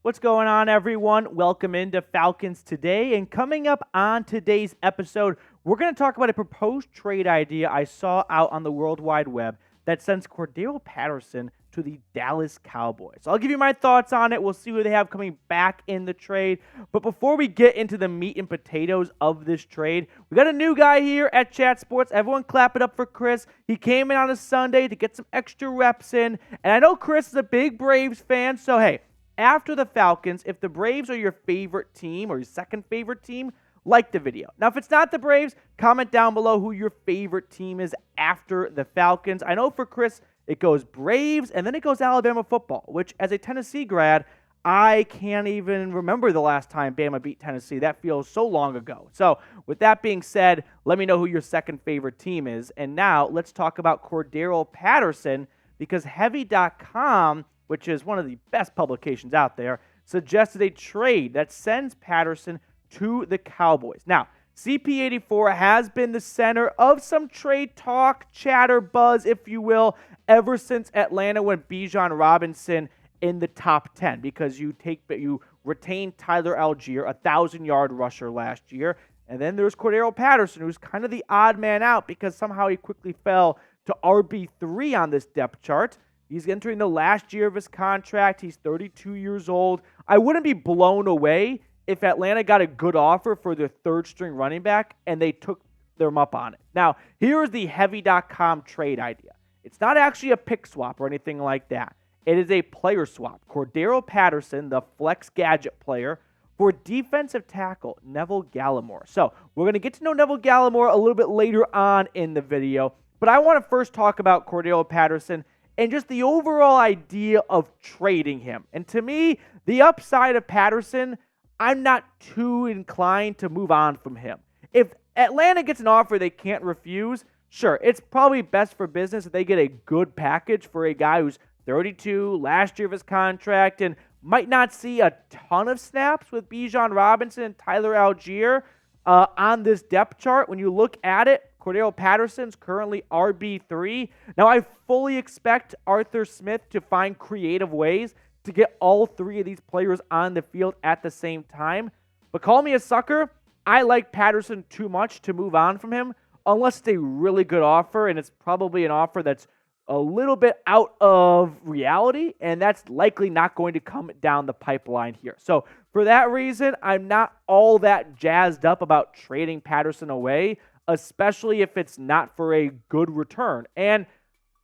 What's going on, everyone? Welcome into Falcons Today. And coming up on today's episode, we're going to talk about a proposed trade idea I saw out on the World Wide Web that sends Cordarrelle Patterson to the Dallas Cowboys. So I'll give you my thoughts on it. We'll see who they have coming back in the trade. But before we get into the meat and potatoes of this trade, we got a new guy here at Chat Sports. Everyone clap it up for Chris. He came in on a Sunday to get some extra reps in. And I know Chris is a big Braves fan, so hey, after the Falcons, if the Braves are your favorite team or your second favorite team, like the video. Now, if it's not the Braves, comment down below who your favorite team is after the Falcons. I know for Chris, it goes Braves, and then it goes Alabama football, which as a Tennessee grad, I can't even remember the last time Bama beat Tennessee. That feels so long ago. So with that being said, let me know who your second favorite team is. And now let's talk about Cordarrelle Patterson, because Heavy.com, which is one of the best publications out there, suggested a trade that sends Patterson to the Cowboys. Now, CP84 has been the center of some trade talk, chatter, buzz, if you will, ever since Atlanta went Bijan Robinson in the top 10, because you retain Tyler Algier, 1,000-yard rusher last year, and then there's Cordarrelle Patterson, who's kind of the odd man out because somehow he quickly fell to RB3 on this depth chart. He's entering the last year of his contract. He's 32 years old. I wouldn't be blown away if Atlanta got a good offer for their third-string running back and they took them up on it. Now, here's the Heavy.com trade idea. It's not actually a pick swap or anything like that. It is a player swap. Cordarrelle Patterson, the flex gadget player, for defensive tackle Neville Gallimore. So we're going to get to know Neville Gallimore a little bit later on in the video, but I want to first talk about Cordarrelle Patterson and just the overall idea of trading him. And to me, the upside of Patterson, I'm not too inclined to move on from him. If Atlanta gets an offer they can't refuse, sure, it's probably best for business if they get a good package for a guy who's 32, last year of his contract, and might not see a ton of snaps with Bijan Robinson and Tyler Algier on this depth chart. When you look at it, Cordarrelle Patterson's currently RB3. Now, I fully expect Arthur Smith to find creative ways to get all three of these players on the field at the same time. But call me a sucker. I like Patterson too much to move on from him unless it's a really good offer, and it's probably an offer that's a little bit out of reality, and that's likely not going to come down the pipeline here. So for that reason, I'm not all that jazzed up about trading Patterson away, especially if it's not for a good return. And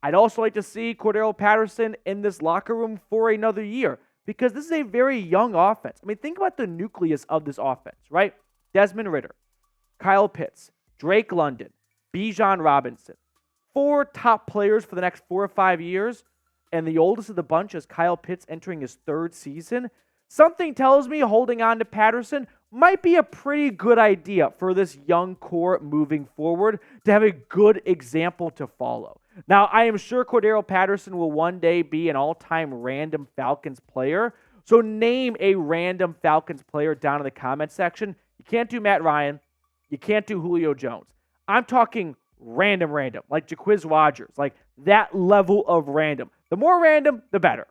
I'd also like to see Cordarrelle Patterson in this locker room for another year, because this is a very young offense. I mean, think about the nucleus of this offense, right? Desmond Ridder, Kyle Pitts, Drake London, Bijan Robinson. 4 top players for the next 4 or 5 years, and the oldest of the bunch is Kyle Pitts entering his 3rd season. Something tells me holding on to Patterson might be a pretty good idea for this young core moving forward to have a good example to follow. Now, I am sure Cordarrelle Patterson will one day be an all-time random Falcons player, so name a random Falcons player down in the comment section. You can't do Matt Ryan. You can't do Julio Jones. I'm talking random, like Jacquizz Rodgers, like that level of random. The more random, the better.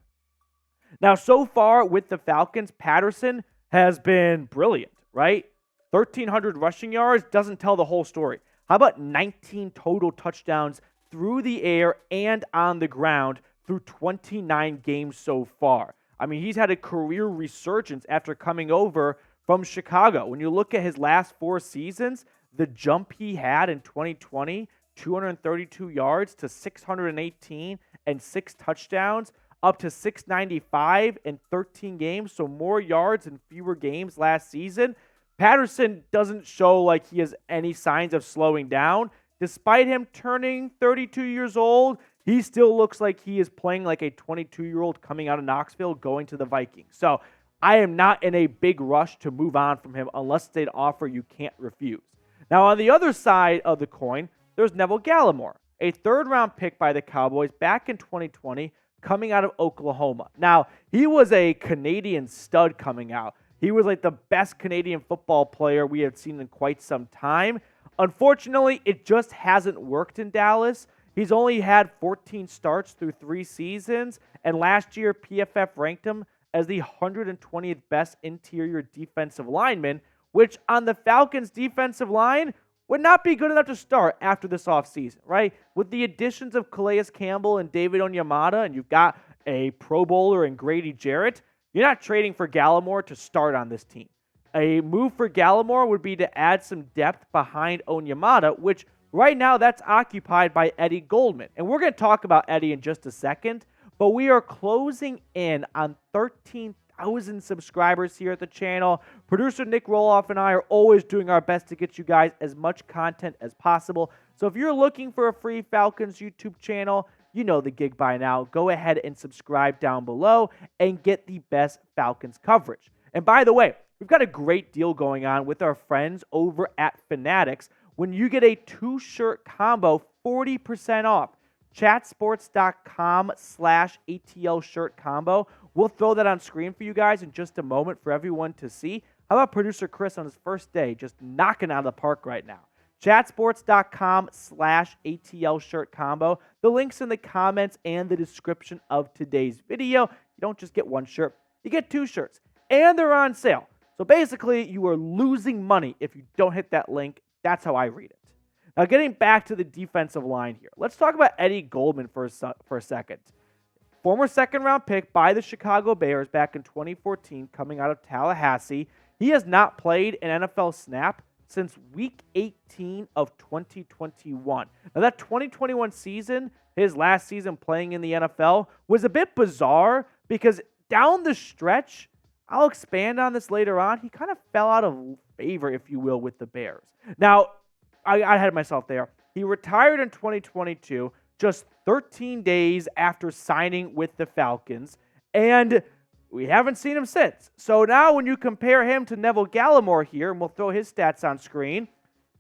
Now, so far with the Falcons, Patterson has been brilliant, right? 1,300 rushing yards doesn't tell the whole story. How about 19 total touchdowns through the air and on the ground through 29 games so far? I mean, he's had a career resurgence after coming over from Chicago. When you look at his last 4 seasons, the jump he had in 2020, 232 yards to 618 and 6 touchdowns, up to 695 in 13 games, so more yards in fewer games last season. Patterson doesn't show like he has any signs of slowing down. Despite him turning 32 years old, he still looks like he is playing like a 22-year-old coming out of Knoxville going to the Vikings. So I am not in a big rush to move on from him unless it's an offer you can't refuse. Now, on the other side of the coin, there's Neville Gallimore, a 3rd-round pick by the Cowboys back in 2020, coming out of Oklahoma. Now, he was a Canadian stud coming out. He was like the best Canadian football player we have seen in quite some time. Unfortunately, it just hasn't worked in Dallas. He's only had 14 starts through 3 seasons, and last year PFF ranked him as the 120th best interior defensive lineman, which on the Falcons defensive line would not be good enough to start after this offseason, right? With the additions of Calais Campbell and David Onyemata, and you've got a Pro Bowler in Grady Jarrett, you're not trading for Gallimore to start on this team. A move for Gallimore would be to add some depth behind Onyemata, which right now that's occupied by Eddie Goldman. And we're going to talk about Eddie in just a second, but we are closing in on 13,000 subscribers here at the channel. Producer Nick Roloff and I are always doing our best to get you guys as much content as possible. So if you're looking for a free Falcons YouTube channel, you know the gig by now. Go ahead and subscribe down below and get the best Falcons coverage. And by the way, we've got a great deal going on with our friends over at Fanatics. When you get a 2-shirt combo, 40% off. Chatsports.com/ATL shirt combo. We'll throw that on screen for you guys in just a moment for everyone to see. How about producer Chris on his first day just knocking out of the park right now? Chatsports.com/ATL shirt combo. The link's in the comments and the description of today's video. You don't just get one shirt, you get 2 shirts. And they're on sale. So basically, you are losing money if you don't hit that link. That's how I read it. Now, getting back to the defensive line here, let's talk about Eddie Goldman for a second. Former second-round pick by the Chicago Bears back in 2014, coming out of Tallahassee. He has not played an NFL snap since Week 18 of 2021. Now, that 2021 season, his last season playing in the NFL, was a bit bizarre because down the stretch, I'll expand on this later on, he kind of fell out of favor, if you will, with the Bears. Now, I had myself there. He retired in 2022, just 13 days after signing with the Falcons, and we haven't seen him since. So now when you compare him to Neville Gallimore here, and we'll throw his stats on screen,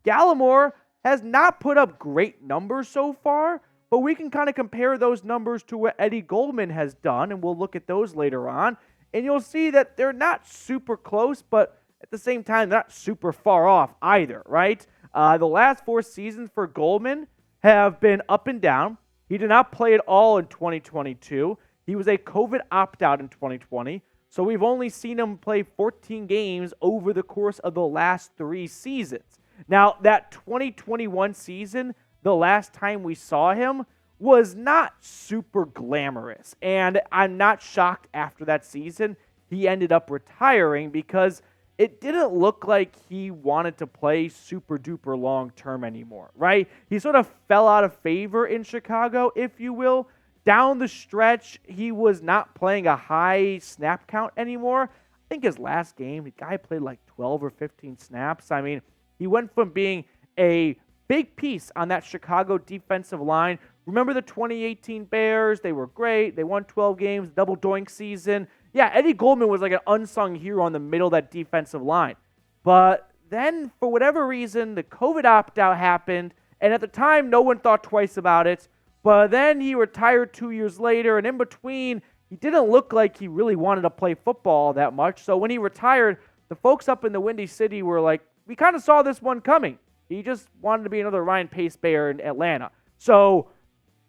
Gallimore has not put up great numbers so far, but we can kind of compare those numbers to what Eddie Goldman has done, and we'll look at those later on, and you'll see that they're not super close, but at the same time, they're not super far off either, right? The last 4 seasons for Goldman have been up and down. He did not play at all in 2022. He was a COVID opt-out in 2020, so we've only seen him play 14 games over the course of the last 3 seasons. Now, that 2021 season, the last time we saw him, was not super glamorous, and I'm not shocked after that season he ended up retiring because it didn't look like he wanted to play super duper long term anymore, right? He sort of fell out of favor in Chicago, if you will. Down the stretch, he was not playing a high snap count anymore. I think his last game, the guy played like 12 or 15 snaps. I mean, he went from being a big piece on that Chicago defensive line. Remember the 2018 Bears? They were great. They won 12 games, double doink season. Yeah, Eddie Goldman was like an unsung hero on the middle of that defensive line. But then, for whatever reason, the COVID opt-out happened, and at the time, no one thought twice about it. But then he retired 2 years later, and in between, he didn't look like he really wanted to play football that much. So when he retired, the folks up in the Windy City were like, we kind of saw this one coming. He just wanted to be another Ryan Pace Bear in Atlanta. So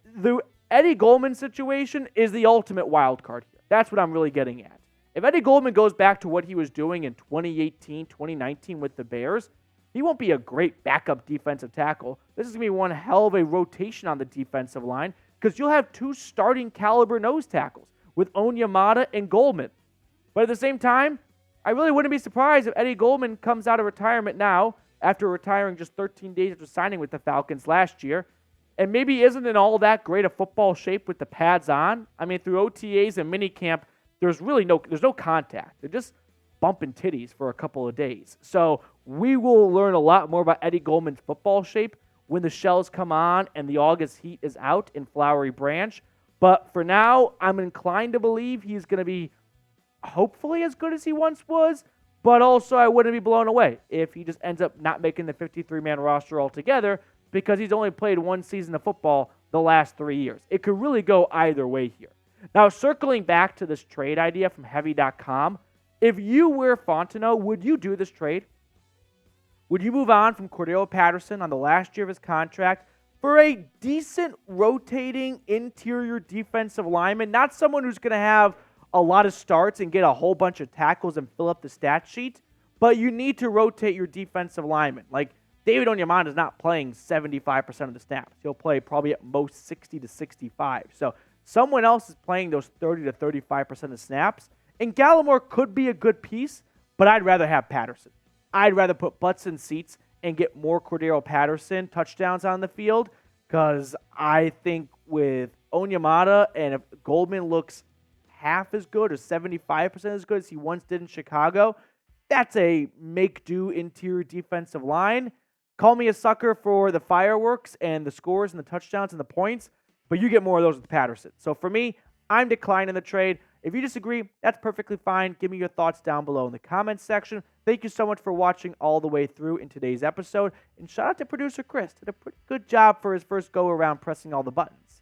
the Eddie Goldman situation is the ultimate wild card here. That's what I'm really getting at. If Eddie Goldman goes back to what he was doing in 2018, 2019 with the Bears, he won't be a great backup defensive tackle. This is going to be one hell of a rotation on the defensive line because you'll have 2 starting caliber nose tackles with Onyemata and Goldman. But at the same time, I really wouldn't be surprised if Eddie Goldman comes out of retirement now after retiring just 13 days after signing with the Falcons last year, and maybe isn't in all that great a football shape with the pads on. I mean, through OTAs and minicamp, there's no contact. They're just bumping titties for a couple of days. So we will learn a lot more about Eddie Goldman's football shape when the shells come on and the August heat is out in Flowery Branch. But for now, I'm inclined to believe he's going to be hopefully as good as he once was, but also I wouldn't be blown away if he just ends up not making the 53-man roster altogether because he's only played 1 season of football the last 3 years. It could really go either way here. Now, circling back to this trade idea from Heavy.com, if you were Fontenot, would you do this trade? Would you move on from Cordarrelle Patterson on the last year of his contract for a decent rotating interior defensive lineman? Not someone who's going to have a lot of starts and get a whole bunch of tackles and fill up the stat sheet, but you need to rotate your defensive linemen. Like, David Onyemata is not playing 75% of the snaps. He'll play probably at most 60 to 65. So someone else is playing those 30 to 35% of snaps. And Gallimore could be a good piece, but I'd rather have Patterson. I'd rather put butts in seats and get more Cordarrelle Patterson touchdowns on the field, because I think with Onyemata, and if Goldman looks half as good or 75% as good as he once did in Chicago, that's a make-do interior defensive line. Call me a sucker for the fireworks and the scores and the touchdowns and the points, but you get more of those with Patterson. So for me, I'm declining the trade. If you disagree, that's perfectly fine. Give me your thoughts down below in the comments section. Thank you so much for watching all the way through in today's episode. And shout out to producer Chris. Did a pretty good job for his first go-around pressing all the buttons.